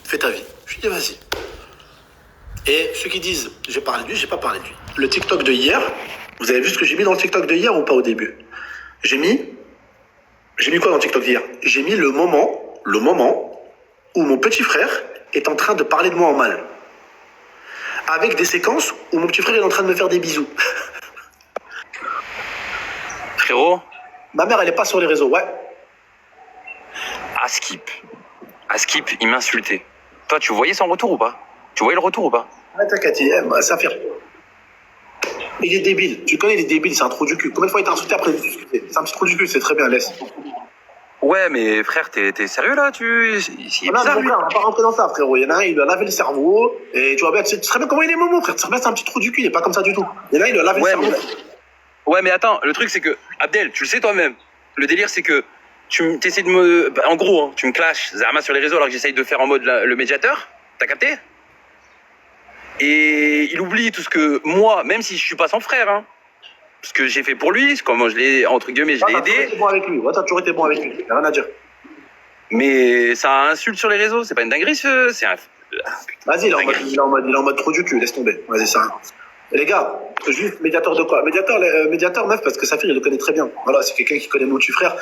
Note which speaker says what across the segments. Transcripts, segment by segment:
Speaker 1: fais ta vie. Je lui dis, vas-y. Et ceux qui disent, j'ai parlé de lui, j'ai pas parlé de lui. Le TikTok de hier, vous avez vu ce que j'ai mis dans le TikTok de hier ou pas au début? J'ai mis quoi dans le TikTok d'hier? J'ai mis le moment où mon petit frère est en train de parler de moi en mal. Avec des séquences où mon petit frère est en train de me faire des bisous.
Speaker 2: Frérot,
Speaker 1: Ma mère, elle est pas sur les réseaux, ouais.
Speaker 2: Askip, il m'insultait. Toi, tu voyais son retour ou pas? Tu voyais le retour ou pas?
Speaker 1: Ouais, t'inquiète, ça fait. Il est débile. Tu connais, il est débile, c'est un trou du cul. Combien de fois il t'a insulté après discuter? C'est un petit trou du cul, c'est très bien, laisse.
Speaker 2: Ouais, mais frère, t'es sérieux là? Il est bizarre, lui.
Speaker 1: On va pas rentrer dans ça, frérot. Il y en a un, il lui a lavé le cerveau. Et tu vois bien, tu sais très bien comment il est, Momo, frère. Tu sais bien, c'est un petit trou du cul, il est pas comme ça du tout. Il y en a un, il lui a lavé le cerveau.
Speaker 2: Ouais, mais attends, le truc c'est que, Abdel, tu le sais toi-même. Le délire c'est que tu essaies de me. En gros, hein, tu me clashes Zama sur les réseaux alors que j'essaye de faire en mode le médiateur. T'as capté? Et il oublie tout ce que moi, même si je suis pas son frère, hein, ce que j'ai fait pour lui, comment je l'ai, entre guillemets, je l'ai aidé.
Speaker 1: T'as toujours été bon avec lui. Ouais, t'as toujours été bon avec lui. Y'a rien à dire.
Speaker 2: Mais ça insulte sur les réseaux, c'est pas une dinguerie, c'est un.
Speaker 1: Vas-y, il est en mode trop du cul, laisse tomber. Vas-y, ça. Et les gars, juste médiateur de quoi? Médiateur, meuf, parce que Saphir, il le connaît très bien. Voilà, c'est quelqu'un qui connaît mon petit frère.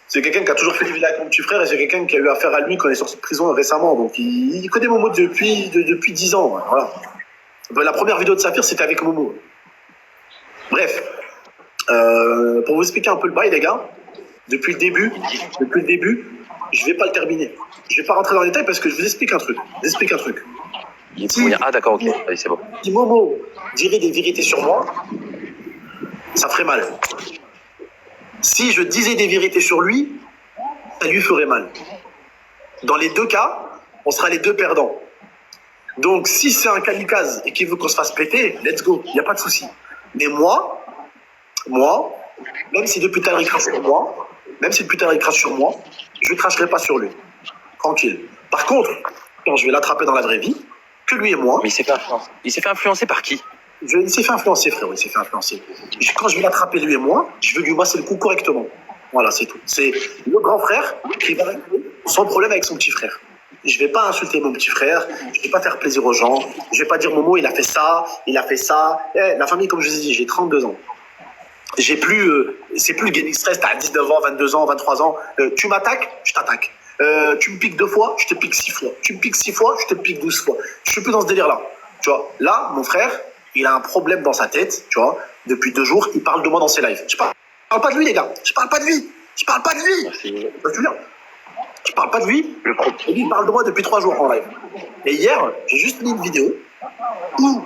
Speaker 1: C'est quelqu'un qui a toujours fait du village avec mon petit frère et c'est quelqu'un qui a eu affaire à lui quand il est sorti de prison récemment. Donc il connaît Momo depuis 10 ans. Voilà. La première vidéo de Saphir, c'était avec Momo. Bref, pour vous expliquer un peu le bail, les gars, depuis le début, je vais pas le terminer. Je vais pas rentrer dans les détails parce que je vous explique un truc.
Speaker 2: Ah d'accord, ok, allez, c'est bon.
Speaker 1: Si Momo dirait des vérités sur moi, ça ferait mal. Si je disais des vérités sur lui, ça lui ferait mal. Dans les deux cas, on sera les deux perdants. Donc, si c'est un kamikaze et qu'il veut qu'on se fasse péter, let's go, il n'y a pas de souci. Mais moi, même si depuis tout à l'heure il crache sur moi, je ne cracherai pas sur lui. Tranquille. Par contre, quand je vais l'attraper dans la vraie vie, que lui et moi...
Speaker 2: Mais il s'est fait influencer par qui?
Speaker 1: Il s'est fait influencer, frérot, il s'est fait influencer. Quand je vais l'attraper, lui et moi, je veux lui masser le coup correctement. Voilà, c'est tout. C'est le grand frère qui va régler sans problème avec son petit frère. Je vais pas insulter mon petit frère, je vais pas faire plaisir aux gens, je vais pas dire Momo, il a fait ça. La famille, comme je vous ai dit, j'ai 32 ans. C'est plus le gaming stress, t'as 19 ans, 22 ans, 23 ans. Tu m'attaques, je t'attaque. Tu me piques 2 fois, je te pique 6 fois. Tu me piques 6 fois, je te pique 12 fois. Je suis plus dans ce délire-là. Tu vois, là, mon frère, il a un problème dans sa tête, tu vois. Depuis 2 jours, il parle de moi dans ses lives. Je parle pas de lui, les gars. Je parle pas de lui. Je parle pas de lui. Et lui, il parle de moi depuis 3 jours en live. Et hier, j'ai juste mis une vidéo où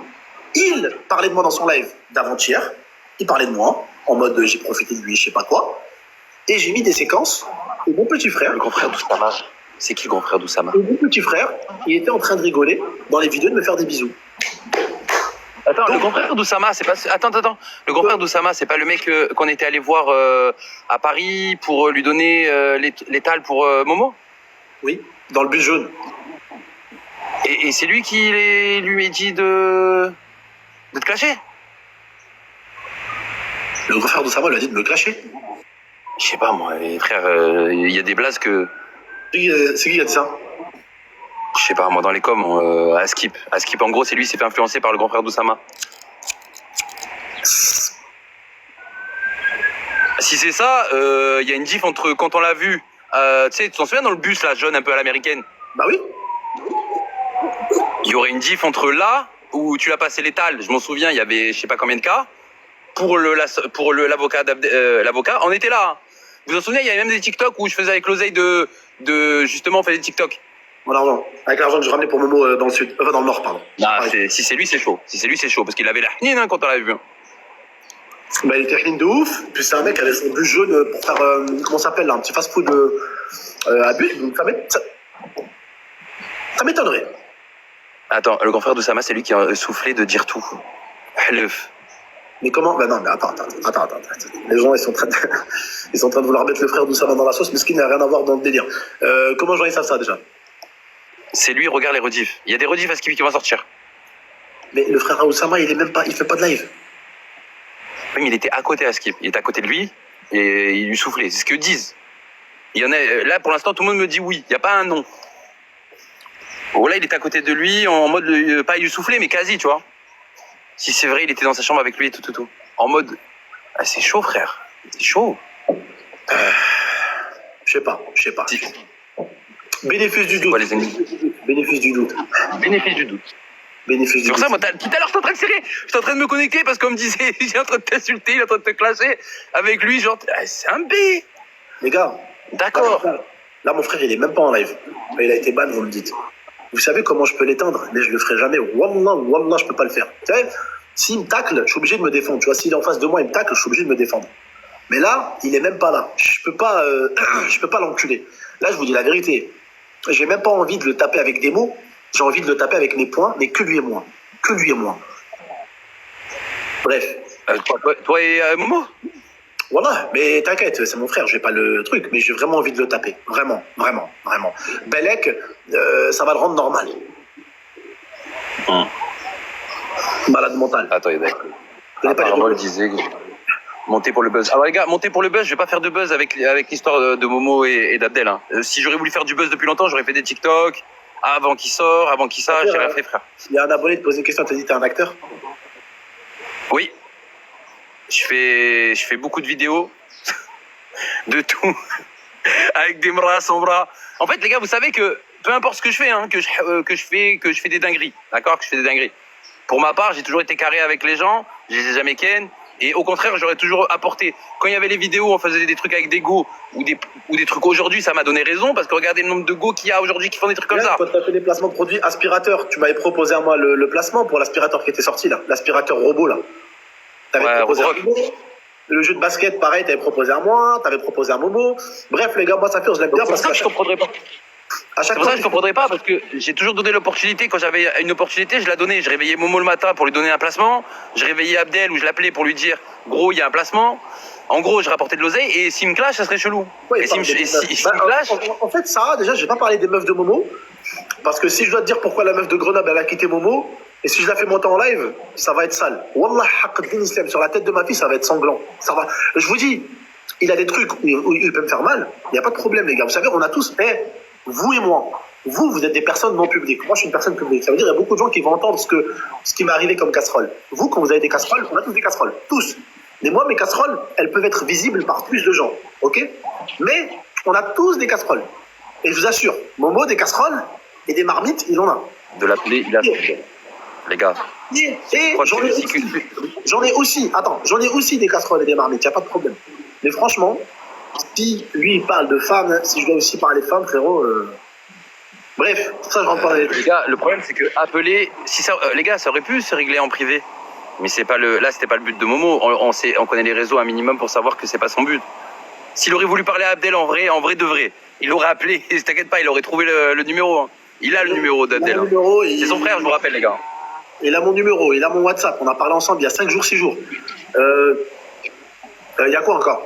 Speaker 1: il parlait de moi dans son live d'avant-hier. Il parlait de moi, en mode j'ai profité de lui, je sais pas quoi. Et j'ai mis des séquences où mon petit frère...
Speaker 2: Le grand frère d'Oussama. C'est qui le grand frère d'Oussama?
Speaker 1: Mon petit frère, il était en train de rigoler dans les vidéos de me faire des bisous.
Speaker 2: Attends, le grand frère d'Oussama, c'est pas... Attends. Le grand frère d'Oussama, c'est pas le mec qu'on était allé voir à Paris pour lui donner l'étal pour Momo?
Speaker 1: Oui, dans le bus jaune.
Speaker 2: Et c'est lui qui lui a dit de te clasher?
Speaker 1: Le grand frère d'Oussama lui a dit de me clasher.
Speaker 2: Je sais pas, moi, les frères, il y a des blazes que...
Speaker 1: C'est qui qui a dit ça?
Speaker 2: Je sais pas, moi, dans les coms, Askip, en gros, c'est lui qui s'est fait influencer par le grand frère d'Oussama. Si c'est ça, il y a une diff entre quand on l'a vu, tu sais, tu t'en souviens dans le bus, là, jaune, un peu à l'américaine?
Speaker 1: Bah oui.
Speaker 2: Il y aurait une diff entre là, où tu l'as passé l'étal, je m'en souviens, il y avait je sais pas combien de cas, pour l'avocat, l'avocat, on était là. Hein. Vous vous en souvenez, il y avait même des TikTok où je faisais avec l'oseille de justement, on faisait des TikTok.
Speaker 1: Mon argent. Avec l'argent que je ramenais pour Momo dans le sud. Enfin, dans le nord, pardon.
Speaker 2: Ah, si c'est lui, c'est chaud. Parce qu'il avait la hnine hein, quand on l'a vu. Hein.
Speaker 1: Bah, il était clean de ouf. Puis c'est un mec qui avait son bus jaune pour faire, comment ça s'appelle là, un petit fast-food à but. Donc ça m'étonnerait.
Speaker 2: Attends, le grand frère d'Oussama, c'est lui qui a soufflé de dire tout. Halef.
Speaker 1: Mais comment? Bah non, mais attends. Les gens, ils sont en train de vouloir mettre le frère d'Oussama dans la sauce, mais ce qui n'a rien à voir dans le délire. Comment les gens ils savent ça déjà?
Speaker 2: C'est lui, regarde les rediffs. Il y a des rediffs à Skippy qui vont sortir.
Speaker 1: Mais le frère d'Oussama, il fait pas de live.
Speaker 2: Oui, mais il était à côté à Skip. Il était à côté de lui et il lui soufflait. C'est ce que disent. Il y en a, là, pour l'instant, tout le monde me dit oui. Il n'y a pas un non. Oh là, il était à côté de lui, en mode, pas il lui soufflait, mais quasi, tu vois. Si c'est vrai, il était dans sa chambre avec lui et tout. En mode, ah, c'est chaud, frère. C'est chaud.
Speaker 1: Je sais pas.
Speaker 2: Si.
Speaker 1: Bénéfice du
Speaker 2: C'est quoi,
Speaker 1: doute.
Speaker 2: les amis?
Speaker 1: Bénéfice du doute.
Speaker 2: Bénéfice du doute.
Speaker 1: Bénéfice
Speaker 2: C'est
Speaker 1: du
Speaker 2: pour
Speaker 1: doute.
Speaker 2: ça, moi, tout à l'heure, j'étais en train de serrer. J'étais en train de me connecter parce qu'on me disait, il est en train de t'insulter, il est en train de te clasher. Avec lui, genre, ah, c'est un B.
Speaker 1: Les gars,
Speaker 2: D'accord.
Speaker 1: là, mon frère, il est même pas en live. Il a été ban, vous me dites. Vous savez comment je peux l'éteindre? Mais je le ferai jamais. Wallah, je peux pas le faire. Vous savez, s'il me tacle, je suis obligé de me défendre. Tu vois, s'il est en face de moi, il me tacle, je suis obligé de me défendre. Mais là, il est même pas là. Je peux pas l'enculer. Là, je vous dis la vérité. J'ai même pas envie de le taper avec des mots. J'ai envie de le taper avec mes poings, mais que lui et moi. Que lui et moi. Bref.
Speaker 2: Toi et Momo?
Speaker 1: Voilà, mais t'inquiète, c'est mon frère, j'ai pas le truc, mais j'ai vraiment envie de le taper. Vraiment. Belek, ça va le rendre normal. Malade mental.
Speaker 2: Attends, Parabole disait que monter pour le buzz. Alors les gars, monter pour le buzz, je vais pas faire de buzz avec l'histoire de Momo et d'Abdel. Hein. Si j'aurais voulu faire du buzz depuis longtemps, j'aurais fait des TikTok avant qu'il sorte, avant qu'il sache, j'ai rien fait, frère.
Speaker 1: Il y a un abonné qui te pose une question, t'as dit t'es un acteur?
Speaker 2: Oui. Je fais beaucoup de vidéos de tout avec des bras sans bras. En fait, les gars, vous savez que peu importe ce que je fais, hein, que je fais des dingueries, d'accord, que je fais des dingueries. Pour ma part, j'ai toujours été carré avec les gens, je les ai jamais ken. Et au contraire, j'aurais toujours apporté. Quand il y avait les vidéos, on faisait des trucs avec des go ou des trucs aujourd'hui, ça m'a donné raison parce que regardez le nombre de go qu'il y a aujourd'hui qui font des trucs comme ça.
Speaker 1: Quand tu as fait des placements de produits aspirateurs, tu m'avais proposé à moi le placement pour l'aspirateur qui était sorti là, l'aspirateur robot là. T'avais proposé à Momo. Le jeu de basket, pareil, t'avais proposé à moi, t'avais proposé à Momo. Bref, les gars, moi ça fait, je l'aime bien parce que
Speaker 2: je comprendrais pas. C'est pour ça que je ne comprendrais pas, parce que j'ai toujours donné l'opportunité. Quand j'avais une opportunité, je la donnais. Je réveillais Momo le matin pour lui donner un placement. Je réveillais Abdel ou je l'appelais pour lui dire gros, il y a un placement. En gros, je rapportais de l'oseille. Et s'il me clash, ça serait chelou.
Speaker 1: Ouais,
Speaker 2: et s'il me clash.
Speaker 1: En fait, Sarah, déjà, je vais pas parler des meufs de Momo. Parce que si je dois te dire pourquoi la meuf de Grenoble elle a quitté Momo, et si je la fais monter en live, ça va être sale. Wallah, haqq din islam, sur la tête de ma fille, ça va être sanglant. Ça va. Je vous dis, il a des trucs où il peut me faire mal. Il n'y a pas de problème, les gars. Vous savez, on a tous. Vous et moi, vous êtes des personnes non publiques. Moi, je suis une personne publique. Ça veut dire qu'il y a beaucoup de gens qui vont entendre ce qui m'est arrivé comme casserole. Vous, quand vous avez des casseroles, on a tous des casseroles. Tous. Mais moi, mes casseroles, elles peuvent être visibles par plus de gens. OK? Mais on a tous des casseroles. Et je vous assure, Momo, des casseroles et des marmites, il en a.
Speaker 2: De l'appeler, il a. Les gars.
Speaker 1: Et j'en ai aussi des casseroles et des marmites. Il n'y a pas de problème. Mais franchement, si lui il parle de femmes, si je dois aussi parler de femmes, frérot. Bref, ça je rentre pas dans les trucs.
Speaker 2: Les gars, le problème c'est que appeler, si ça, les gars, ça aurait pu se régler en privé, mais c'est pas là, c'était pas le but de Momo. On connaît les réseaux un minimum pour savoir que c'est pas son but. S'il aurait voulu parler à Abdel en vrai de vrai, il aurait appelé. T'inquiète pas, il aurait trouvé le numéro. Hein. Il a le numéro d'Abdel. C'est son frère, je vous rappelle, les gars.
Speaker 1: Il a mon numéro, il a mon WhatsApp. On a parlé ensemble il y a 5 jours, 6 jours. Il y a quoi encore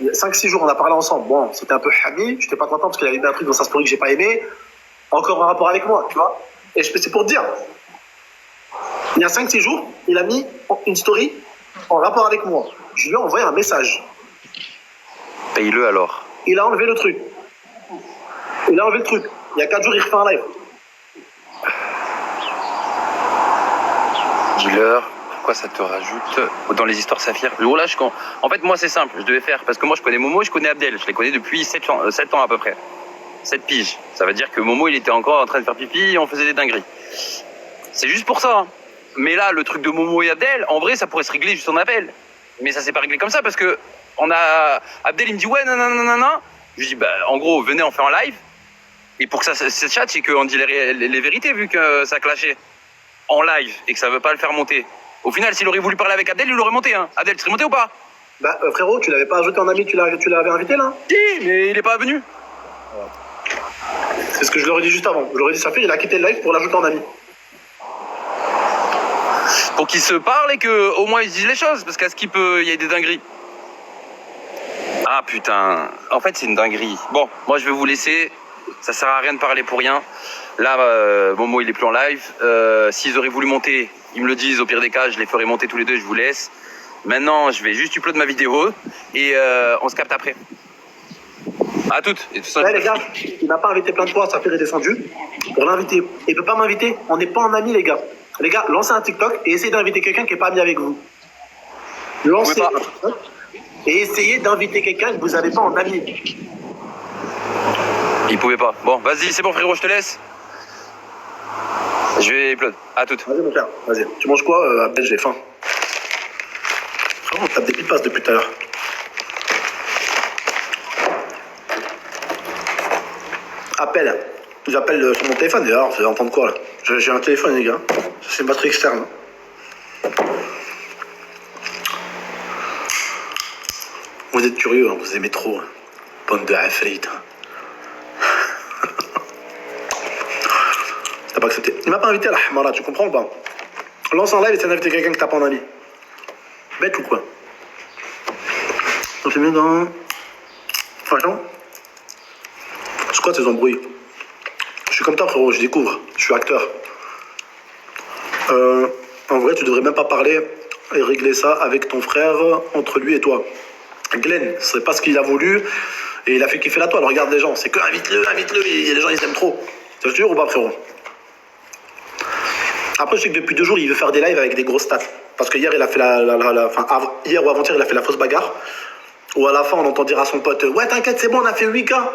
Speaker 1: 5-6 jours, on a parlé ensemble. Bon, c'était un peu hami. Je n'étais pas content parce qu'il avait mis un truc dans sa story que j'ai pas aimé. Encore un rapport avec moi, tu vois. Et c'est pour te dire. Il y a 5-6 jours, il a mis une story en rapport avec moi. Je lui ai envoyé un message.
Speaker 2: Paye-le alors.
Speaker 1: Il a enlevé le truc. Il y a 4 jours, il refait un live.
Speaker 2: Dis-leur. Pourquoi ça te rajoute dans les histoires Saphir? En fait, moi, c'est simple. Je devais faire, parce que moi, je connais Momo, je connais Abdel. Je les connais depuis 7 ans à peu près. 7 piges. Ça veut dire que Momo, il était encore en train de faire pipi et on faisait des dingueries. C'est juste pour ça. Hein. Mais là, le truc de Momo et Abdel, en vrai, ça pourrait se régler juste en appel. Mais ça s'est pas réglé comme ça parce que Abdel, il me dit ouais, non. Je lui dis, bah, en gros, venez, on fait en live. Et pour que ça se chatte, c'est qu'on dit les vérités vu que ça clashait en live et que ça veut pas le faire monter. Au final, s'il aurait voulu parler avec Abdel, il l'aurait monté. Hein. Abdel, tu serais monté ou pas?
Speaker 1: Bah, frérot, tu l'avais pas ajouté en ami, tu l'avais invité là?
Speaker 2: Si, mais il est pas venu.
Speaker 1: C'est ce que je leur ai dit juste avant. Je leur ai dit, Saphir, il a quitté le live pour l'ajouter en ami.
Speaker 2: Pour qu'ils se parlent et qu'au moins ils se disent les choses. Parce qu'à ce qu'il peut, il y a des dingueries. Ah putain. En fait, c'est une dinguerie. Bon, moi je vais vous laisser. Ça sert à rien de parler pour rien. Là, Momo, il est plus en live. S'ils auraient voulu monter, ils me le disent. Au pire des cas, je les ferai monter tous les deux. Je vous laisse. Maintenant, je vais juste upload ma vidéo et on se capte après. À toutes. Et tout ça.
Speaker 1: Ouais, les gars, il m'a pas invité plein de fois, ça fait redescendu. Pour l'inviter. Il peut pas m'inviter. On n'est pas en amis, les gars. Les gars, lancez un TikTok et essayez d'inviter quelqu'un qui est pas ami avec vous. Lancez un TikTok et essayez d'inviter quelqu'un que vous n'avez pas en ami.
Speaker 2: Il pouvait pas. Bon, vas-y, c'est bon, frérot, je te laisse. Je vais upload. À toutes.
Speaker 1: Vas-y, mon frère, vas-y. Tu manges quoi, Abdel? J'ai faim. Frérot, on tape des piles passes depuis tout à l'heure. Appel. J'appelle sur mon téléphone, d'ailleurs, vous allez entendre quoi là? J'ai un téléphone, les gars. C'est une batterie externe. Vous êtes curieux, hein, vous aimez trop. Hein. Bande de afrit. T'as pas accepté. Il m'a pas invité à la Hamara, tu comprends ou pas? Lance en live et t'as invité quelqu'un que t'as pas en ami. Bête ou quoi? On fait mieux dans. Franchement. C'est quoi tes embrouilles? Je suis comme toi, frérot, je découvre. Je suis acteur. En vrai, tu devrais même pas parler et régler ça avec ton frère, entre lui et toi. Glenn, c'est pas ce qu'il a voulu et il a fait kiffer la toile. Regarde les gens, c'est que invite-le, invite-le. Et les gens, ils aiment trop. Ça te jure ou pas, frérot? Après, je sais que depuis 2 jours, il veut faire des lives avec des grosses stats. Parce que hier, il a fait hier ou avant-hier, il a fait la fausse bagarre. Où à la fin, on entend dire à son pote, ouais, t'inquiète, c'est bon, on a fait 8K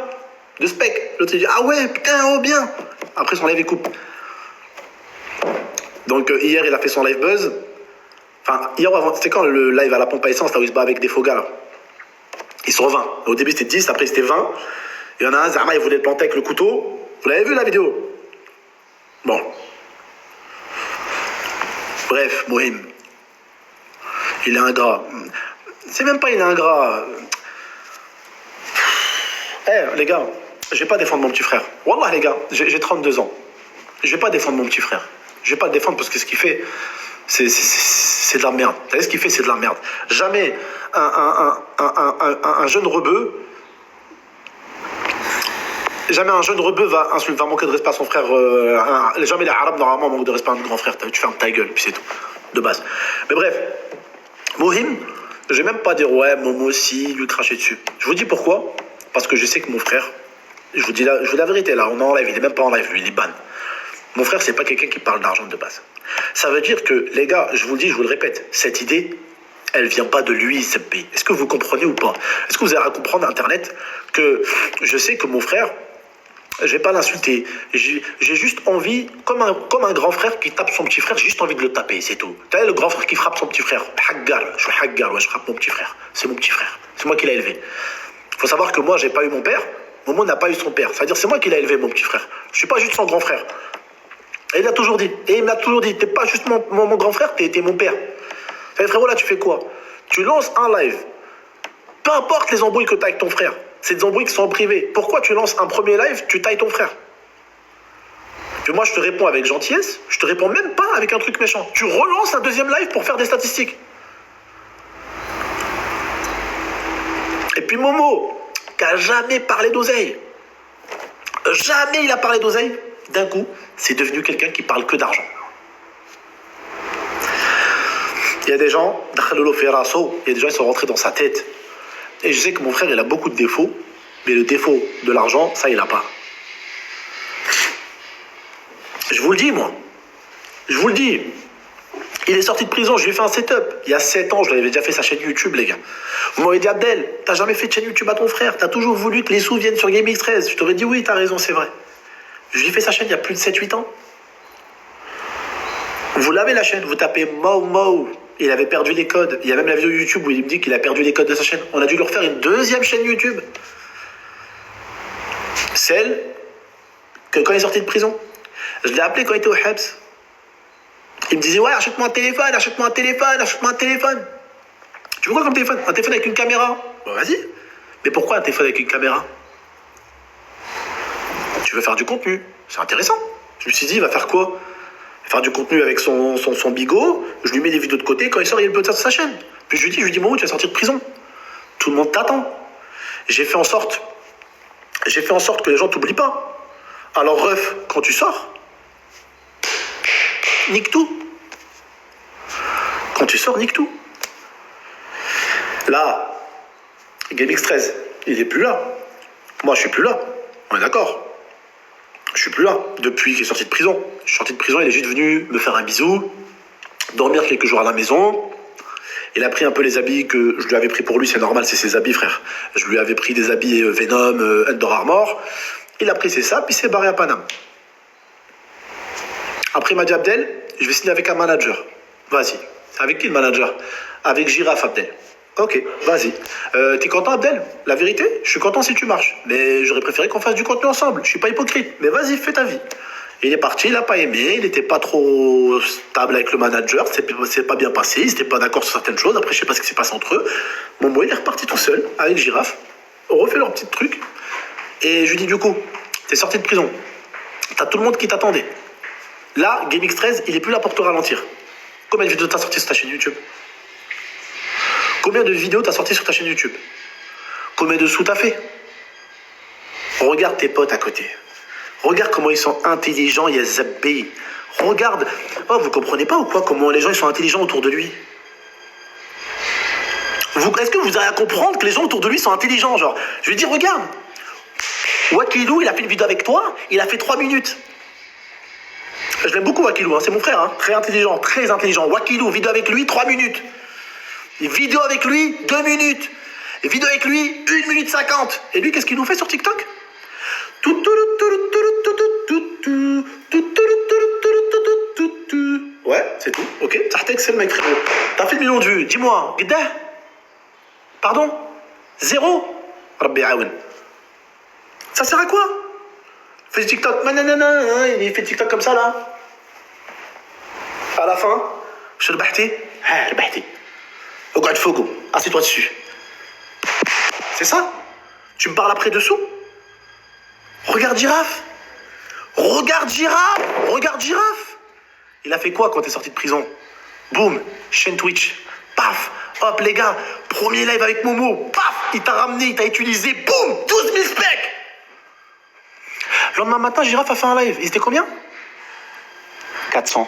Speaker 1: de spec. L'autre, il dit, ah ouais, putain, oh bien. Après, son live, il coupe. Donc, hier, il a fait son live buzz. Enfin, hier ou avant, c'était quand le live à la pompe à essence, là où il se bat avec des faux gars, là? Ils sont 20. Au début, c'était 10, après, c'était 20. Il y en a un, Zama, il voulait le planter avec le couteau. Vous l'avez vu, la vidéo? Bon. Bref, Mohim. Il est ingrat. C'est même pas il est ingrat. Eh, les gars, je vais pas défendre mon petit frère. Wallah, les gars, j'ai 32 ans. Je vais pas défendre mon petit frère. Je vais pas le défendre parce que ce qu'il fait, c'est de la merde. Vous savez ce qu'il fait, c'est de la merde. Jamais un jeune rebeu. Jamais un jeune rebeu va manquer de respect à son frère. Jamais les Arabes, normalement, manquent de respect à un grand frère. Tu fermes ta gueule, puis c'est tout. De base. Mais bref, Mohim, je vais même pas dire, ouais, Momo aussi, lui cracher dessus. Je vous dis pourquoi. Parce que je sais que mon frère, je vous dis la vérité, là, on est en live, il est même pas en live, lui, il est ban. Mon frère, c'est pas quelqu'un qui parle d'argent de base. Ça veut dire que, les gars, je vous le dis, je vous le répète, cette idée, elle vient pas de lui, cette pays. Est-ce que vous comprenez ou pas? Est-ce que vous avez à comprendre Internet que je sais que mon frère, je vais pas l'insulter. J'ai juste envie, comme un grand frère qui tape son petit frère, j'ai juste envie de le taper, c'est tout. Tu sais, le grand frère qui frappe son petit frère. Haggar, je suis Haggar, ouais, je frappe mon petit frère. C'est mon petit frère. C'est moi qui l'ai élevé. Faut savoir que moi, j'ai pas eu mon père. Momo n'a pas eu son père. C'est-à-dire, c'est moi qui l'ai élevé, mon petit frère. Je suis pas juste son grand frère. Et il a toujours dit. Et il m'a toujours dit, t'es pas juste mon grand frère, t'es mon père. Fait, frérot, là, tu fais quoi? Tu lances un live. Peu importe les embrouilles que tu as avec ton frère. C'est des embrouilles qui sont en privé. Pourquoi tu lances un premier live, tu tailles ton frère? Puis moi, je te réponds avec gentillesse. Je te réponds même pas avec un truc méchant. Tu relances un deuxième live pour faire des statistiques. Et puis Momo, qui a jamais parlé d'oseille. Jamais il a parlé d'oseille. D'un coup, c'est devenu quelqu'un qui parle que d'argent. Il y a des gens, il y a des gens qui sont rentrés dans sa tête. Et je sais que mon frère, il a beaucoup de défauts, mais le défaut de l'argent, ça, il n'a pas. Je vous le dis, moi. Je vous le dis. Il est sorti de prison, je lui ai fait un setup. Il y a 7 ans, je lui avais déjà fait sa chaîne YouTube, les gars. Vous m'auriez dit, Abdel, t'as jamais fait de chaîne YouTube à ton frère. T'as toujours voulu que les sous viennent sur GameX13. Je t'aurais dit, oui, t'as raison, c'est vrai. Je lui ai fait sa chaîne il y a plus de 7-8 ans. Vous l'avez, la chaîne, vous tapez Mo. Il avait perdu les codes. Il y a même la vidéo YouTube où il me dit qu'il a perdu les codes de sa chaîne. On a dû lui refaire une deuxième chaîne YouTube. Celle que quand il est sorti de prison, je l'ai appelé quand il était au Hebs. Il me disait, ouais, achète-moi un téléphone. Tu veux quoi comme téléphone? Un téléphone avec une caméra? Bon, vas-y. Mais pourquoi un téléphone avec une caméra? Tu veux faire du contenu. C'est intéressant. Je me suis dit, il va faire quoi? Faire du contenu avec son bigot, je lui mets des vidéos de côté, quand il sort, il peut être sur sa chaîne. Puis je lui dis, Momo, tu vas sortir de prison. Tout le monde t'attend. J'ai fait en sorte que les gens t'oublient pas. Alors, ref, quand tu sors, nique tout. Quand tu sors, nique tout. Là, GameX13, il est plus là. Moi, je suis plus là. On est d'accord. Je suis plus là. Depuis qu'il est sorti de prison. Je suis sorti de prison, il est juste venu me faire un bisou, dormir quelques jours à la maison. Il a pris un peu les habits que je lui avais pris pour lui, c'est normal, c'est ses habits, frère. Je lui avais pris des habits Venom, Under Armour. Il a pris ses sapes, puis s'est barré à Paname. Après, il m'a dit, Abdel, je vais signer avec un manager. Vas-y. Avec qui le manager? Avec Giraffe, Abdel. Ok, vas-y. T'es content, Abdel? La vérité, je suis content si tu marches. Mais j'aurais préféré qu'on fasse du contenu ensemble. Je suis pas hypocrite. Mais vas-y, fais ta vie. Il est parti, il n'a pas aimé, il n'était pas trop stable avec le manager, c'est pas bien passé, ils n'étaient pas d'accord sur certaines choses, après je sais pas ce qui s'est passé entre eux. Bon, moi, il est reparti tout seul, avec Giraffe, on refait leur petit truc, et je lui dis du coup, t'es sorti de prison, t'as tout le monde qui t'attendait. Là, GameX13, il est plus là pour te ralentir. Combien de vidéos t'as sorti sur ta chaîne YouTube? Combien de vidéos t'as sorti sur ta chaîne YouTube? Combien de sous t'as fait? Regarde tes potes à côté. Regarde comment ils sont intelligents, il y a Zabbé. Regarde. Oh, vous comprenez pas ou quoi comment les gens ils sont intelligents autour de lui? Est-ce que vous arrivez à comprendre que les gens autour de lui sont intelligents? Genre, je lui dis, regarde. Wakilou, il a fait une vidéo avec toi, il a fait 3 minutes. Je l'aime beaucoup, Wakilou, hein, c'est mon frère, hein, très intelligent, très intelligent. Wakilou, vidéo avec lui, 3 minutes. Vidéo avec lui, 2 minutes. Vidéo avec lui, 1 minute 50. Et lui, qu'est-ce qu'il nous fait sur TikTok? Ouais, c'est tout. Ok, Tahtek, c'est le mec, frérot. T'as fait 1 million de vues. Dis-moi, Gda? Pardon? 0? Rabbi Aoun. Ça sert à quoi? Fais du TikTok. Nanana, il fait TikTok comme ça, là. À la fin, je le bahti. Ah, le bahti. Regarde Fogo. Assieds-toi dessus. C'est ça? Tu me parles après dessous? Regarde Giraffe. Regarde Giraffe. Regarde Giraffe. Il a fait quoi quand t'es sorti de prison? Boum, chaîne Twitch. Paf. Hop les gars, premier live avec Momo. Paf, il t'a ramené, il t'a utilisé. Boum, 12 000 specs. Le lendemain matin, Giraffe a fait un live. Il était combien? 400.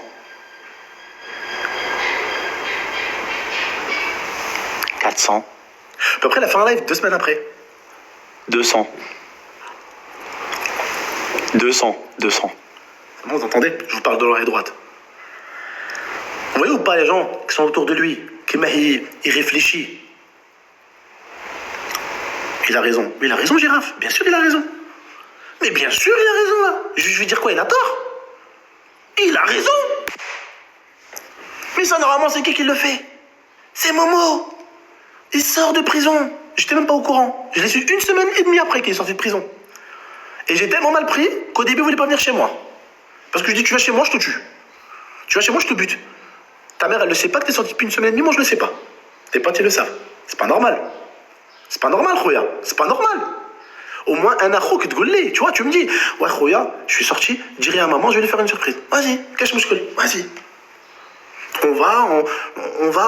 Speaker 1: 400. À peu près, il a fait un live 2 semaines après. 200. 200. C'est bon, vous entendez? Je vous parle de l'oreille droite. Vous voyez ou pas les gens qui sont autour de lui, il réfléchit. Il a raison. Mais il a raison, Giraffe. Bien sûr, il a raison. Mais bien sûr, il a raison, là. Je vais dire quoi? Il a tort. Il a raison. Mais ça, normalement, c'est qui le fait? C'est Momo. Il sort de prison. J'étais même pas au courant. Je l'ai su 1 semaine et demie après qu'il est sorti de prison. Et j'ai tellement mal pris qu'au début, il voulait pas venir chez moi. Parce que je dis, tu vas chez moi, je te tue. Tu vas chez moi, je te bute. Ta mère, elle ne sait pas que t'es sorti depuis 1 semaine et demie, moi, je le sais pas. Tes potes, ils le savent. C'est pas normal. C'est pas normal, Khoya. C'est pas normal. Au moins, un akho qui te goulé. Tu vois, tu me dis, ouais, Khoya, je suis sorti, dis rien à maman, je vais lui faire une surprise. Vas-y, cache mouchkol. Vas-y.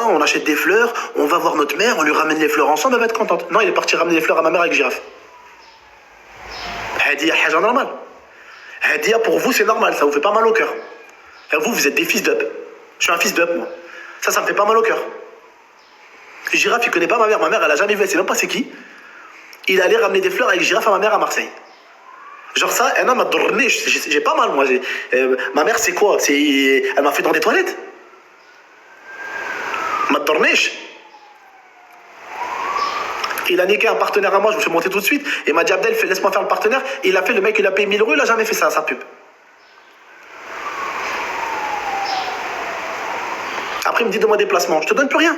Speaker 1: On achète des fleurs, on va voir notre mère, on lui ramène les fleurs ensemble, elle va être contente. Non, il est parti ramener les fleurs à ma mère avec Giraffe. Hadia, haja normal. Hadia, pour vous, c'est normal, ça vous fait pas mal au cœur. Et vous êtes des fils d'up. Je suis un fils d'up, moi. Ça me fait pas mal au cœur. Giraffe, il connaît pas ma mère, elle a jamais vu, elle sait même pas c'est qui. Il allait ramener des fleurs avec Giraffe à ma mère à Marseille. Genre ça, un homme m'a donné, j'ai pas mal, moi. Ma mère, c'est quoi? Elle m'a fait dans des toilettes. Ma dorniche. Il a niqué un partenaire à moi, je me suis monté tout de suite. Et il m'a dit, Abdel, laisse-moi faire le partenaire. Et il a fait, le mec, il a payé 1000 €, il a jamais fait ça, sa pub. Après, il me dit, donne-moi des placements. Je te donne plus rien.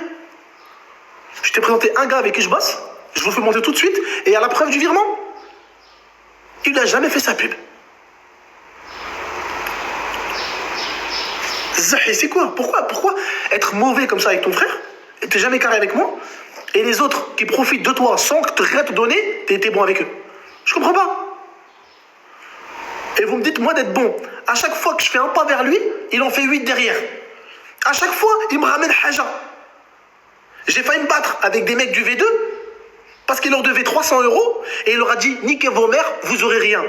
Speaker 1: Je t'ai présenté un gars avec qui je bosse. Je vous fais monter tout de suite. Et à la preuve du virement, il n'a jamais fait sa pub. C'est quoi? Pourquoi être mauvais comme ça avec ton frère? Et t'es jamais carré avec moi? Et les autres qui profitent de toi sans que tu rien te donner, t'es bon avec eux. Je comprends pas. Et vous me dites, moi, d'être bon. À chaque fois que je fais un pas vers lui, il en fait 8 derrière. À chaque fois, il me ramène haja. J'ai failli me battre avec des mecs du V2 parce qu'il leur devait 300 € et il leur a dit, niquez vos mères, vous aurez rien.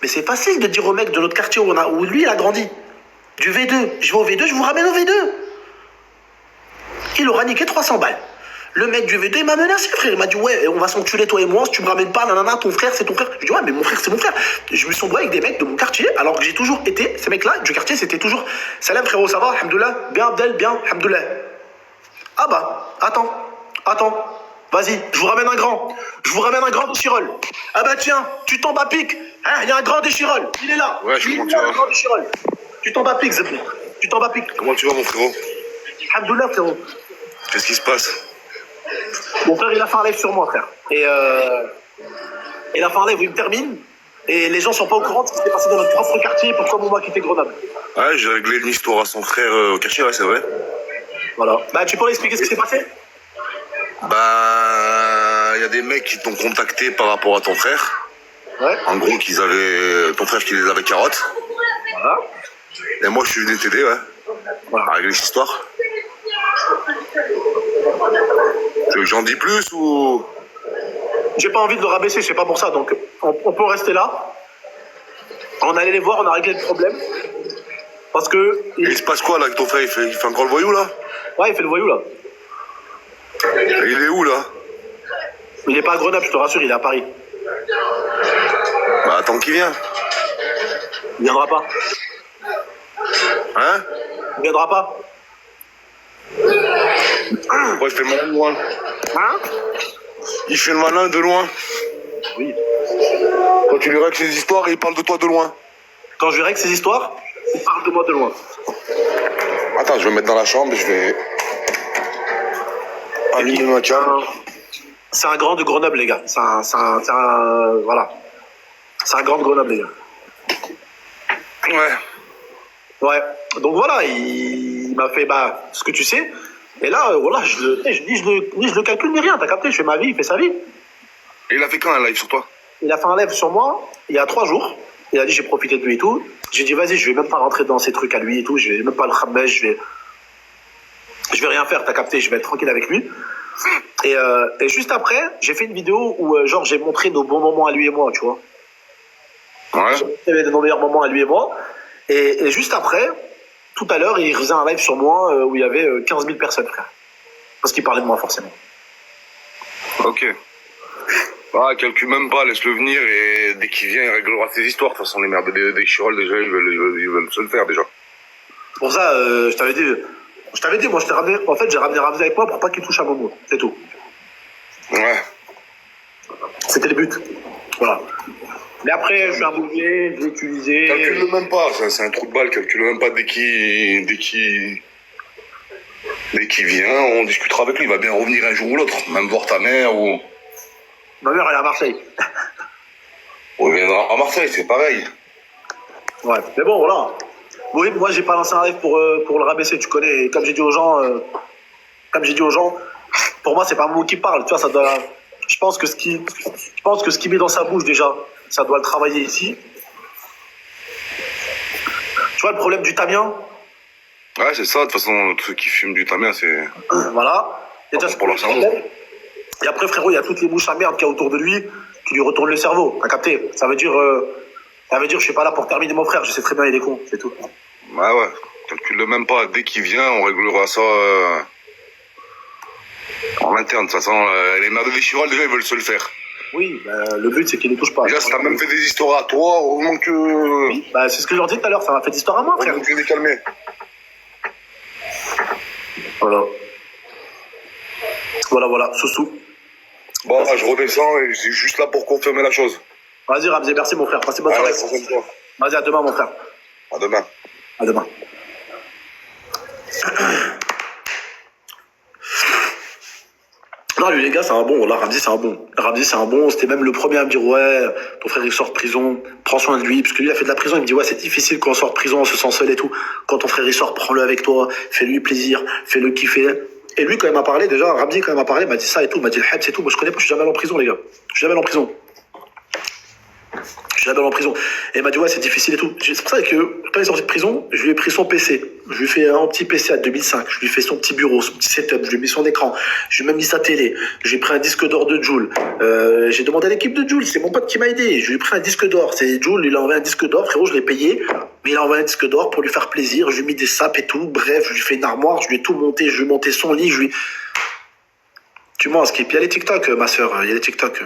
Speaker 1: Mais c'est facile de dire aux mecs de notre quartier où lui, il a grandi. Du V2. Je vais au V2, je vous ramène au V2. Il aura niqué 300 balles. Le mec du V2, il m'a menacé, frère. Il m'a dit, ouais, on va s'enculer, toi et moi. Si tu me ramènes pas, nanana, ton frère, c'est ton frère. Je dis, ouais, mais mon frère, c'est mon frère. Je me suis embrouillé avec des mecs de mon quartier, alors que j'ai toujours été, ces mecs-là, du quartier, c'était toujours, salam frérot, ça va, alhamdoulilah, bien Abdel, bien, alhamdoulilah. Ah bah, attends. Vas-y, je vous ramène un grand. Je vous ramène un grand Chirol. Ah bah tiens, tu tombes à pic. Hein, il y a un grand Chirol. Il est là.
Speaker 3: Ouais,
Speaker 1: il
Speaker 3: comment
Speaker 1: est
Speaker 3: tu
Speaker 1: là,
Speaker 3: vas?
Speaker 1: le grand Chirol. Tu tombes à pic, Zebni. Tu tombes à pic.
Speaker 3: Comment tu vas, mon frérot?
Speaker 1: Alhamdoulilah, frérot.
Speaker 3: Qu'est-ce qui se passe?
Speaker 1: Mon frère, il a fait un live sur moi, frère. Et il a fait un live où il me termine. Et les gens sont pas au courant de ce qui s'est passé dans notre propre quartier. Pourquoi mon m'a quitté Grenoble.
Speaker 3: Ouais, j'ai réglé une histoire à son frère au quartier, ouais, c'est vrai.
Speaker 1: Voilà. Bah, tu peux l'expliquer ce qui s'est passé?
Speaker 3: Bah, il y a des mecs qui t'ont contacté par rapport à ton frère.
Speaker 1: Ouais.
Speaker 3: En gros, ton frère qui les avait carottes.
Speaker 1: Voilà.
Speaker 3: Et moi, je suis venu t'aider, ouais.
Speaker 1: Voilà.
Speaker 3: À régler cette histoire. Tu veux que j'en dis plus ou...
Speaker 1: J'ai pas envie de le rabaisser, c'est pas pour ça. Donc, on peut rester là. On allait les voir, on a réglé le problème. Parce que.
Speaker 3: Il se passe quoi, là, avec ton frère? Il fait encore le voyou, là?
Speaker 1: Ouais, il fait le voyou, là.
Speaker 3: Et il est où, là?
Speaker 1: Il est pas à Grenoble, je te rassure, il est à Paris.
Speaker 3: Bah, attends qu'il vienne.
Speaker 1: Il viendra pas.
Speaker 3: Hein?
Speaker 1: Il viendra pas.
Speaker 3: Ouais, il fait le malin de loin.
Speaker 1: Hein?
Speaker 3: Il fait le malin de loin.
Speaker 1: Oui.
Speaker 3: Quand tu lui règles ses histoires, il parle de toi de loin.
Speaker 1: Quand je lui règle ces histoires, il parle de moi de loin.
Speaker 3: Attends, je vais me mettre dans la chambre et je vais... allumer ma cam.
Speaker 1: C'est un grand de Grenoble, les gars. Voilà. C'est un grand de Grenoble, les gars.
Speaker 3: Ouais.
Speaker 1: Ouais. Donc voilà, il m'a fait ce que tu sais. Et là, voilà, je le calcule ni rien. T'as capté, je fais ma vie, il fait sa vie.
Speaker 3: Et il a fait quand un live sur toi?
Speaker 1: Il a fait un live sur moi il y a 3 jours. Il a dit j'ai profité de lui et tout. J'ai dit vas-y, je vais même pas rentrer dans ces trucs à lui et tout. Je vais même pas le khammej, je vais rien faire, t'as capté, je vais être tranquille avec lui. Et juste après, j'ai fait une vidéo où genre j'ai montré nos bons moments à lui et moi, tu vois.
Speaker 3: Ouais.
Speaker 1: J'ai montré nos meilleurs moments à lui et moi. Et juste après, tout à l'heure, il faisait un live sur moi où il y avait 15 000 personnes, frère. Parce qu'il parlait de moi, forcément.
Speaker 3: Ok. Ah, calcule même pas, laisse-le venir et dès qu'il vient, il réglera ses histoires. De toute façon, les merdes des chiroles, déjà, ils veulent se le faire, déjà.
Speaker 1: Pour ça, je t'avais dit, moi, j'ai ramené Ramsey avec moi pour pas qu'il touche à Momo. C'est tout.
Speaker 3: Ouais.
Speaker 1: C'était le but. Voilà. Mais après, je suis un bouvier, je l'ai utilisé.
Speaker 3: Calcule-le même pas, c'est un trou de balle, calcule-le même pas dès qu'il vient, on discutera avec lui, il va bien revenir un jour ou l'autre, même voir ta mère ou...
Speaker 1: Ma mère, elle est à Marseille.
Speaker 3: On reviendra à Marseille, c'est pareil.
Speaker 1: Ouais. Mais bon, voilà. Oui, moi, j'ai pas lancé un live pour le rabaisser, tu connais. Et comme j'ai dit aux gens, pour moi, c'est pas moi qui parle. Tu vois, ça doit. Je pense que ce qu'il met dans sa bouche déjà, ça doit le travailler ici. Tu vois le problème du tamien?
Speaker 3: Ouais, c'est ça, de toute façon, tous ceux qui fument du tamien, c'est...
Speaker 1: Voilà. Et déjà,
Speaker 3: pour leur cerveau.
Speaker 1: Et après, frérot, il y a toutes les mouches à merde qu'il y a autour de lui qui lui retournent le cerveau. T'as capté? Ça veut dire, je suis pas là pour terminer mon frère. Je sais très bien, il est con, c'est tout.
Speaker 3: Ouais, calcule-le même pas. Dès qu'il vient, on réglera ça en interne. De toute façon, les mères de Chiral, déjà, ils veulent se le faire.
Speaker 1: Oui, le but, c'est qu'il ne touche pas.
Speaker 3: Déjà, ça t'a même fait des histoires à toi, heureusement que...
Speaker 1: Oui, c'est ce que je leur dis tout à l'heure, ça m'a fait d'histoire à moi, frère.
Speaker 3: Tu les calmer.
Speaker 1: Voilà, sous-sous.
Speaker 3: Bon, je redescends et c'est juste là pour confirmer la chose.
Speaker 1: Vas-y, Ramsey, merci, mon frère. Passez bonne soirée. Vas-y, à demain, mon frère.
Speaker 3: À demain.
Speaker 1: À demain. Non, lui, les gars, c'est un bon. Là, Ramsey, c'est un bon. Ramsey, c'est un bon. C'était même le premier à me dire, ouais, ton frère, il sort de prison. Prends soin de lui. Parce que lui, il a fait de la prison. Il me dit, ouais, c'est difficile quand on sort de prison, on se sent seul et tout. Quand ton frère, il sort, prends-le avec toi. Fais-lui plaisir. Fais-le kiffer. Et lui, quand il m'a parlé, déjà, Ramsey, quand il m'a parlé, il m'a dit ça et tout. Il m'a dit, le heb, c'est tout. Moi, je connais pas, je suis jamais allé en prison, les gars. Je suis jamais allé en prison. Je suis jamais allé en prison. Et il m'a dit, ouais, c'est difficile et tout. C'est pour ça que, quand il est sorti de prison, je lui ai pris son PC. Je lui ai fait un petit PC à 2005. Je lui ai fait son petit bureau, son petit setup. Je lui ai mis son écran. Je lui ai même mis sa télé. J'ai pris un disque d'or de Joule. J'ai demandé à l'équipe de Joule. C'est mon pote qui m'a aidé. Je lui ai pris un disque d'or. C'est Joule, il a envoyé un disque d'or. Frérot, je l'ai payé. Mais il a envoyé un disque d'or pour lui faire plaisir. Je lui ai mis des sapes et tout. Bref, je lui ai fait une armoire. Je lui ai tout monté. Je lui ai monté son lit. Tu mens, Skip. Il y a les TikTok, ma soeur. Il y a les TikTok.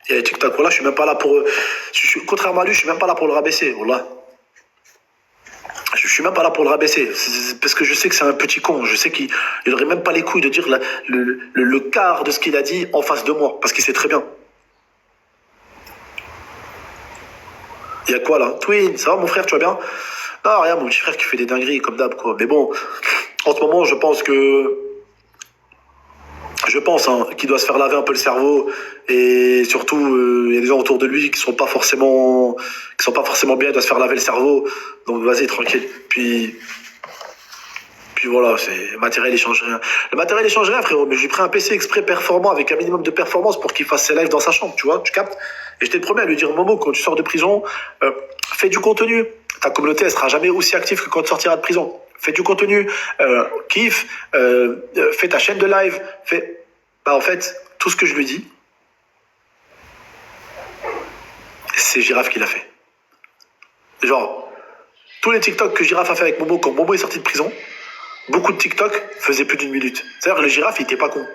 Speaker 1: Il y a les TikTok. Voilà, je suis même pas là pour. Contrairement à lui, je suis même pas là pour le rabaisser. Voilà. Je suis même pas là pour le rabaisser. Parce que je sais que c'est un petit con. Je sais qu'il aurait même pas les couilles de dire le quart de ce qu'il a dit en face de moi. Parce qu'il sait très bien. Il y a quoi là? Twin, ça va mon frère, tu vas bien? Non, rien, mon petit frère qui fait des dingueries comme d'hab, quoi. Mais bon, en ce moment, je pense qu'il doit se faire laver un peu le cerveau et surtout il y a des gens autour de lui qui sont pas forcément bien, il doit se faire laver le cerveau. Donc vas-y tranquille. Puis voilà, c'est le matériel il change rien. Le matériel il change rien frérot, mais j'ai pris un PC exprès performant avec un minimum de performance pour qu'il fasse ses lives dans sa chambre, tu vois, tu captes? Et j'étais le premier à lui dire Momo, quand tu sors de prison, fais du contenu. Ta communauté elle sera jamais aussi active que quand tu sortiras de prison. Fais du contenu, kiffe, fais ta chaîne de live, Bah en fait, tout ce que je lui dis, c'est Girafe qui l'a fait. Genre, tous les TikTok que Girafe a fait avec Momo quand Momo est sorti de prison, beaucoup de TikTok faisaient plus d'une minute. C'est-à-dire que le Girafe, il était pas con.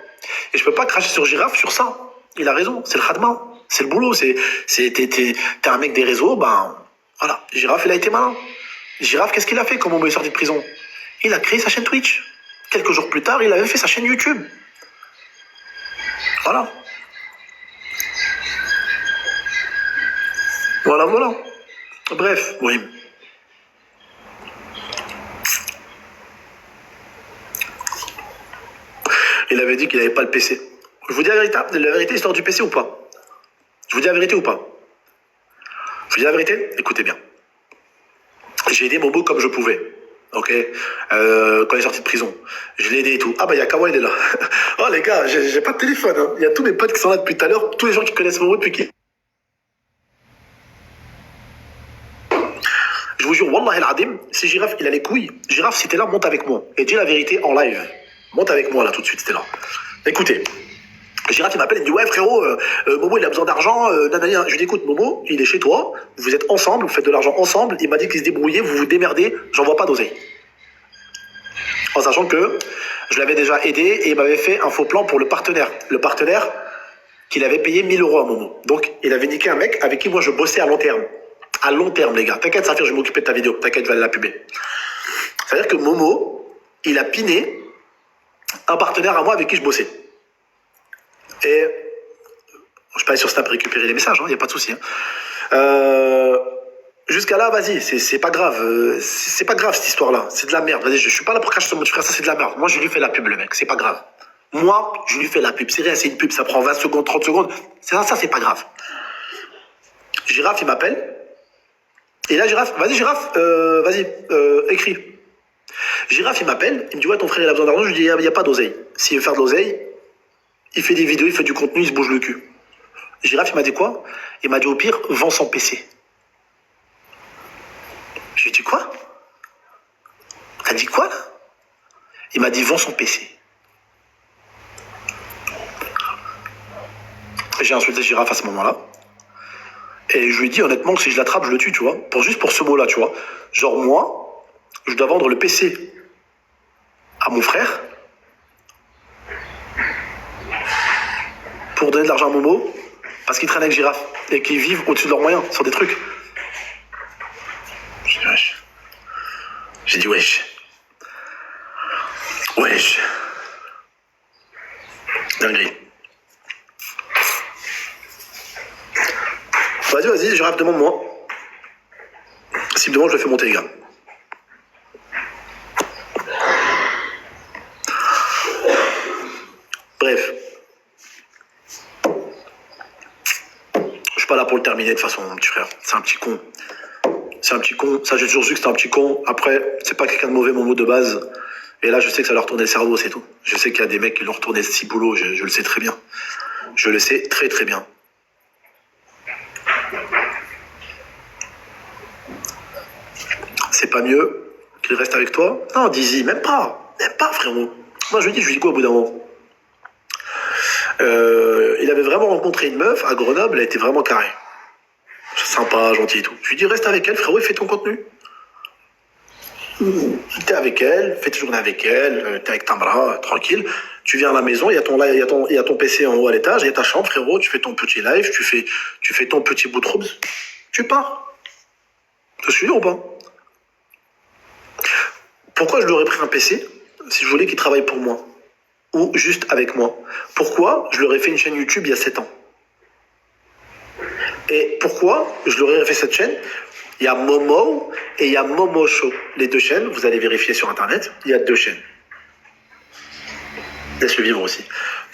Speaker 1: Et je peux pas cracher sur Girafe sur ça. Il a raison, c'est le khadma, c'est le boulot, t'es un mec des réseaux, ben voilà. Girafe, il a été malin. Girafe, qu'est-ce qu'il a fait quand Momo est sorti de prison? Il a créé sa chaîne Twitch. Quelques jours plus tard, il avait fait sa chaîne YouTube. Voilà. Voilà. Bref, oui. Il avait dit qu'il n'avait pas le PC. Je vous dis la vérité, histoire du PC ou pas? Je vous dis la vérité ou pas? Je vous dis la vérité? Écoutez bien. J'ai aidé Momo comme je pouvais. Ok, quand il est sorti de prison, je l'ai aidé et tout. Ah bah il y a Kawa, il est là. Oh les gars, j'ai pas de téléphone. Hein. Il y a tous mes potes qui sont là depuis tout à l'heure, tous les gens qui connaissent Momo depuis qui. Je vous jure, Wallah el-Adim, si Girafe il a les couilles, Girafe si t'es là, monte avec moi. Et dis la vérité en live. Monte avec moi là tout de suite, si t'es là. Écoutez, Girafe il m'appelle, il me dit ouais frérot, Momo il a besoin d'argent, nanana. Je lui dis écoute Momo, il est chez toi, vous êtes ensemble, vous faites de l'argent ensemble, il m'a dit qu'il se débrouillait, vous vous démerdez, j'envoie pas d'oseille. En sachant que je l'avais déjà aidé et il m'avait fait un faux plan pour le partenaire. Le partenaire qu'il avait payé 1000 € à Momo. Donc il avait niqué un mec avec qui moi je bossais à long terme. À long terme les gars. T'inquiète Saphir, je vais m'occuper de ta vidéo. T'inquiète, je vais aller la puber. C'est-à-dire que Momo, il a piné un partenaire à moi avec qui je bossais. Et je peux aller sur Snap récupérer les messages, il n'y a pas de souci. Jusqu'à là, vas-y, c'est pas grave. C'est pas grave cette histoire-là. C'est de la merde. Vas-y, je suis pas là pour cracher sur mon petit frère, ça c'est de la merde. Moi, je lui fais la pub, le mec, c'est pas grave. Moi, je lui fais la pub. C'est rien, c'est une pub, ça prend 20 secondes, 30 secondes. Ça, c'est pas grave. Girafe, il m'appelle. Et là, Girafe, vas-y, Girafe, écris. Girafe, il m'appelle. Il me dit, ouais, ton frère, il a besoin d'argent. Je lui dis, il n'y a pas d'oseille. S'il veut faire de l'oseille, il fait des vidéos, il fait du contenu, il se bouge le cul. Girafe, il m'a dit quoi? Il m'a dit, au pire, vends son PC. Je lui ai dit quoi? T'as dit quoi là? Il m'a dit vends son PC. J'ai insulté Girafe à ce moment-là. Et je lui ai dit honnêtement que si je l'attrape, je le tue, tu vois. Juste pour ce mot-là, tu vois. Genre moi, je dois vendre le PC à mon frère pour donner de l'argent à Momo parce qu'ils traînent avec Girafe et qu'ils vivent au-dessus de leurs moyens sur des trucs. J'ai dit wesh. J'ai dit wesh. Wesh. Dinguerie. Vas-y, Girafe, demande-moi. S'il me demande, je le fais monter, les gars. Bref. Je suis pas là pour le terminer de toute façon, mon petit frère. C'est un petit con. C'est un petit con. Ça, j'ai toujours su que c'était un petit con. Après, c'est pas quelqu'un de mauvais, mon mot de base. Et là, je sais que ça leur tournait le cerveau, c'est tout. Je sais qu'il y a des mecs qui leur tournaient ce petit boulot. Je le sais très bien. Je le sais très très bien. C'est pas mieux qu'il reste avec toi? Non, Dizzy, même pas. Même pas, frérot. Moi, je lui dis quoi au bout d'un moment? Il avait vraiment rencontré une meuf à Grenoble, elle était vraiment carrée. Sympa, gentille et tout. Je lui dis reste avec elle, frérot, et fais ton contenu. T'es avec elle, fais tes journées avec elle, t'es avec Tamra, tranquille. Tu viens à la maison, il y a ton PC en haut à l'étage, il y a ta chambre, frérot, tu fais ton petit live, tu fais ton petit bout de roubs, tu pars. Tu suis ou pas? Pourquoi je lui aurais pris un PC si je voulais qu'il travaille pour moi? Ou juste avec moi? Pourquoi je lui aurais fait une chaîne YouTube il y a 7 ans? Et pourquoi je leur ai fait cette chaîne? Il y a Momo et il y a Momo Show. Les deux chaînes, vous allez vérifier sur internet, il y a 2 chaînes. Laisse-le vivre aussi.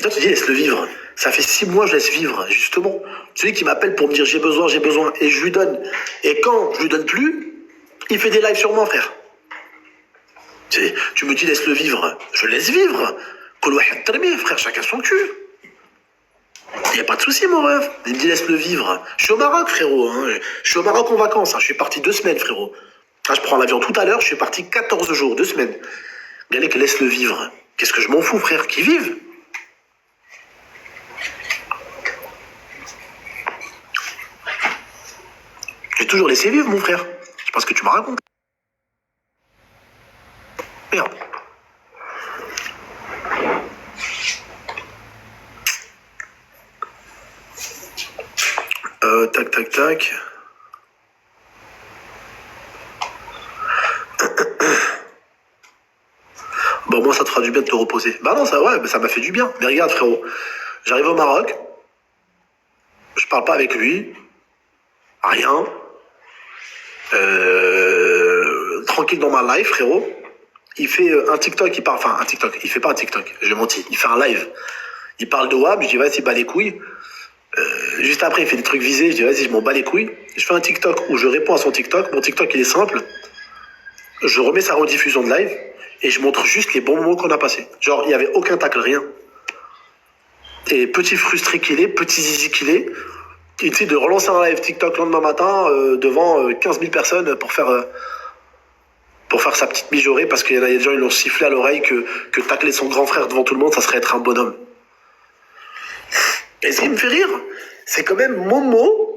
Speaker 1: Toi, tu dis laisse-le vivre. Ça fait 6 mois que je laisse vivre, justement. Celui qui m'appelle pour me dire j'ai besoin, et je lui donne. Et quand je lui donne plus, il fait des lives sur moi, frère. Tu me dis laisse-le vivre. Je laisse vivre. Frère, chacun son cul. Il n'y a pas de souci, mon rêve. Il me dit laisse-le vivre. Je suis au Maroc, frérot. Hein. Je suis au Maroc en vacances. Hein. Je suis parti 2 semaines, frérot. Ah, je prends l'avion tout à l'heure. Je suis parti 14 jours, 2 semaines. Galek, laisse-le vivre. Qu'est-ce que je m'en fous, frère? Qu'il vive. J'ai toujours laissé vivre, mon frère. Je sais pas ce que tu m'as raconté. Merde. Tac, tac, tac. Bon, moi, ça te fera du bien de te reposer. Bah non, ça, ouais, ça m'a fait du bien. Mais regarde, frérot. J'arrive au Maroc. Je parle pas avec lui. Rien. Tranquille dans ma life, frérot. Il fait un TikTok, il parle. Enfin, un TikTok. Il fait pas un TikTok. J'ai menti. Il fait un live. Il parle de WAP. Je dis, vas-y, bats les couilles. Juste après, il fait des trucs visés. Je dis, vas-y, je m'en bats les couilles. Je fais un TikTok où je réponds à son TikTok. Mon TikTok, il est simple. Je remets sa rediffusion de live et je montre juste les bons moments qu'on a passés. Genre, il n'y avait aucun tacle, rien. Et petit frustré qu'il est, petit zizi qu'il est, il décide de relancer un live TikTok le lendemain matin devant 15 000 personnes pour faire sa petite mijaurée parce qu'il y a des gens qui l'ont sifflé à l'oreille que tacler son grand frère devant tout le monde, ça serait être un bonhomme. Et ce qui me fait rire, c'est quand même Momo.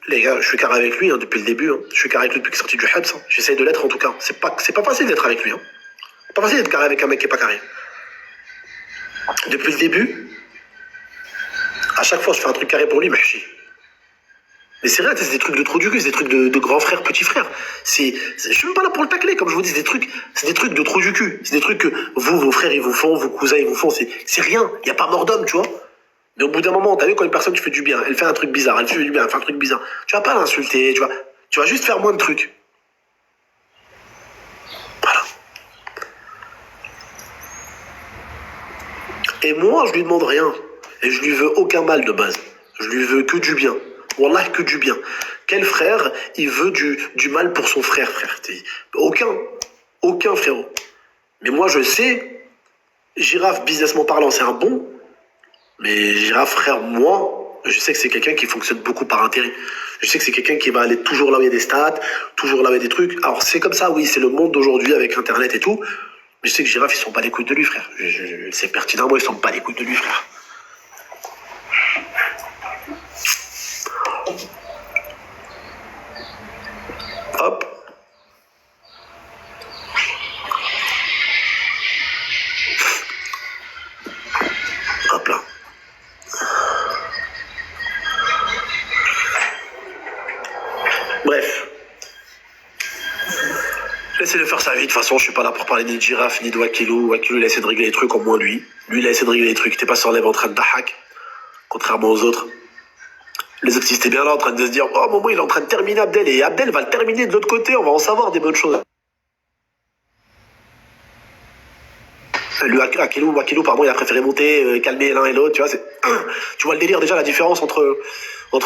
Speaker 1: Les gars, je suis carré avec lui depuis le début. Hein. Je suis carré avec lui depuis qu'il est sorti du Habs. Hein. J'essaye de l'être en tout cas. C'est pas facile d'être avec lui. Hein. C'est pas facile d'être carré avec un mec qui est pas carré. Depuis le début, à chaque fois je fais un truc carré pour lui, mais je chie. Mais c'est vrai, c'est des trucs de trou du cul, c'est des trucs de grand frère, petit frère. Je suis même pas là pour le tacler, comme je vous dis, c'est des trucs de trou du cul. C'est des trucs que vous, vos frères, ils vous font, vos cousins, ils vous font. C'est rien. Il y a pas mort d'homme, tu vois. Mais au bout d'un moment, t'as vu quand une personne tu fais du bien, elle fait un truc bizarre, elle fait du bien, elle fait un truc bizarre. Tu vas pas l'insulter, tu vas juste faire moins de trucs. Voilà. Et moi, je lui demande rien. Et je lui veux aucun mal de base. Je lui veux que du bien. Wallah, que du bien. Quel frère, il veut du mal pour son frère, frère? Aucun. Aucun, frérot. Mais moi, je sais, Girafe, businessment parlant, c'est un bon. Mais Girafe, frère, moi, je sais que c'est quelqu'un qui fonctionne beaucoup par intérêt. Je sais que c'est quelqu'un qui va aller toujours là où il y a des stats, toujours là où il y a des trucs. Alors, c'est comme ça, oui, c'est le monde d'aujourd'hui avec Internet et tout. Mais je sais que Girafe, ils sont pas les couilles de lui, frère. C'est pertinent, moi, ils sont pas les couilles de lui, frère. Hop. Hop là. Bref. Laissez-le faire sa vie. De toute façon, je suis pas là pour parler ni de Girafe ni de Wakilou. Wakilou, il a essayé de régler les trucs, au moins lui. Lui, il a essayé de régler les trucs. Il était pas sur live en train de dahak. Contrairement aux autres. Les autres, ils étaient bien là en train de se dire, oh, Momo, il est en train de terminer Abdel. Et Abdel va le terminer de l'autre côté. On va en savoir des bonnes choses. Lui, Wakilou, pardon, il a préféré monter, calmer l'un et l'autre. Tu vois, tu vois le délire déjà, la différence entre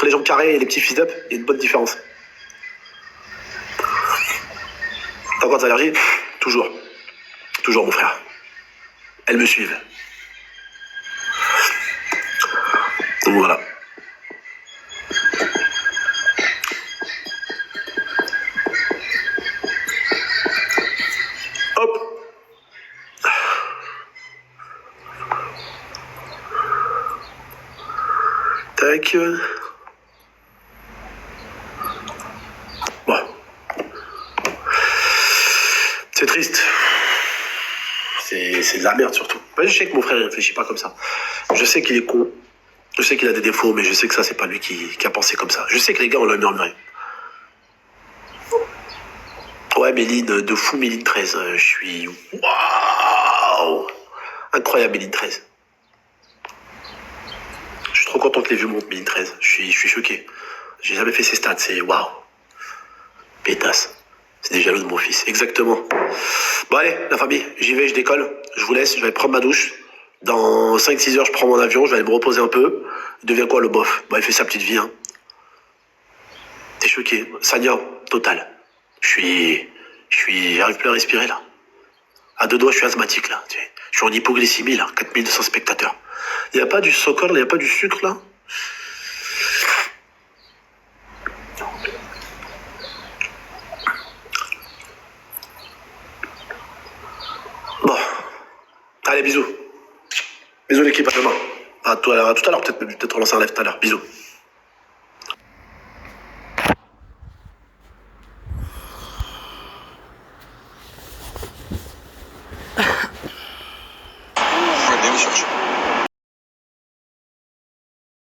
Speaker 1: les gens carrés et les petits fils d'up. Il y a une bonne différence. T'as encore des allergies? Toujours. Toujours, mon frère. Elles me suivent. Donc voilà. Hop. Tac. Bon. C'est triste. C'est de la merde surtout. Ouais, je sais que mon frère il réfléchit pas comme ça. Je sais qu'il est con. Je sais qu'il a des défauts, mais je sais que ça, c'est pas lui qui a pensé comme ça. Je sais que les gars, on l'a murmuré. Ouais, Méline, de fou, Méline 13. Je suis... Waouh! Incroyable, Méline 13. Je suis trop content que les vues montent, Méline 13. Je suis choqué. J'ai jamais fait ces stats, c'est waouh. Pétasse. C'est des jaloux de mon fils. Exactement. Bon, allez, la famille, j'y vais, je décolle. Je vous laisse, je vais aller prendre ma douche. Dans 5-6 heures, je prends mon avion, je vais aller me reposer un peu. Il devient quoi, le bof? Bon, il fait sa petite vie, hein. T'es choqué. Sanya, total. J'arrive plus à respirer, là. À deux doigts, je suis asthmatique, là. Je suis en hypoglycémie, là. 4200 spectateurs. Il n'y a pas du soccer, il n'y a pas du sucre, là? Bon. Allez, bisous. Bisous, l'équipe, à demain. À tout à l'heure, peut-être relancer un live tout à l'heure. Bisous.